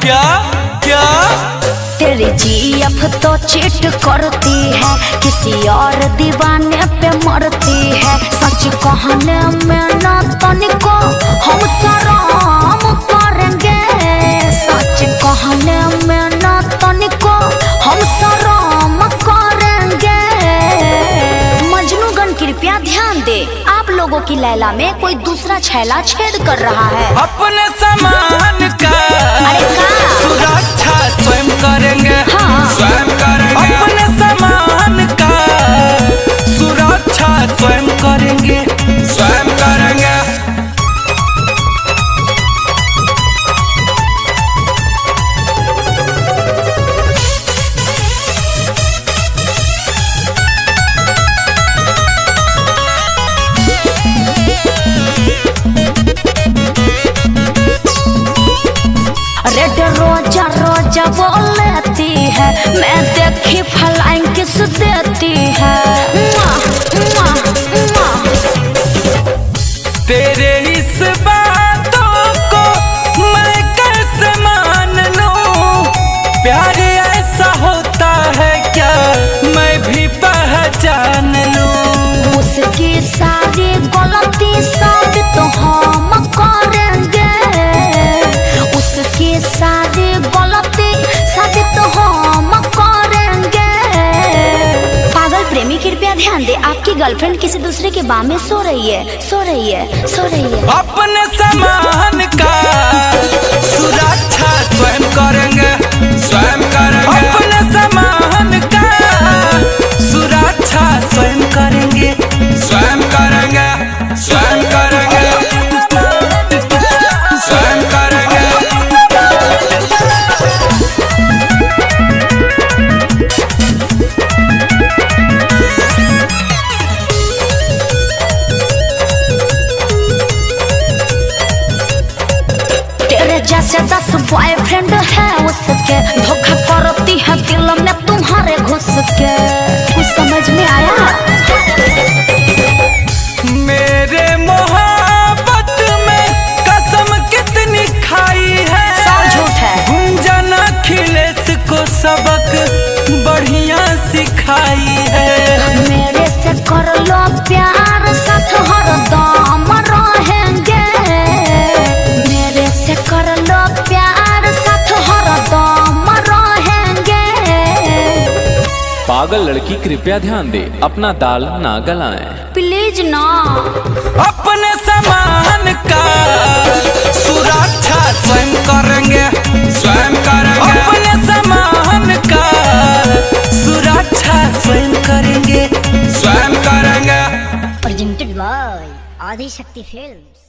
क्या क्या? तेरी जीएफ तो चीट करती है, किसी और दीवाने पे मरती है। सच कहने में ना तनिको हम शर्म करेंगे, सच कहने में ना तनिको हम शर्म करेंगे। मजनूगण कृपया ध्यान दे, आप लोगों की लैला में कोई दूसरा छैला छेद कर रहा है। अपने सामान का सुरक्षा स्वयं करेंगे। हाँ। स्वयं करेंगे। अपने सामान का सुरक्षा स्वयं करेंगे। स्वयं करेंगे। रेड रोजा रोजा बोल लेती है, मैं देखी फ्लाइंग किस देती है। मुआ, मुआ, मुआ। तेरे इस बातों को मैं कैसे मान लूं? प्यार ऐसा होता है क्या मैं भी पहचान लूं? उसकी सारी गलती साबित तो हम करेंगे, उसकी सारी गलती साबित तो हम करेंगे। पागल प्रेमी कृपया ध्यान दे, आपकी गर्लफ्रेंड किसी दूसरे के बाह में सो रही है, सो रही है, सो रही है। अपने सामान का सुरक्षा स्वयं करेंगे। स्वयं करेंगे। अपने सामान का सुरक्षा स्वयं करेंगे। स्वयं करेंगे। स्वयं करेंगे। स्वयं करेंगे। तेरे जैसे 10 बॉयफ्रेंड है उसके, धोखा करती है दिल में तुम्हारे घुस के। कुछ समझ में आया? मेरे मोहब्बत में कसम कितनी खाई है। सब झूठ है। गुंजन अखिलेश को सबक बढ़िया सिखाई है। मेरे से कर लो प्यार, साथ हरदम रहेंगे। मेरे से कर लो प्यार, साथ हरदम रहेंगे। पागल लड़की कृपया ध्यान दे, अपना दाल ना गलाएं। प्लीज ना। अपने सामान का सुरक्षा स्वयं करेंगे। स्वयं करेंगे। अपने सामान का सुरक्षा स्वयं करेंगे। स्वयं करेंगे। Presented by Adishakti films.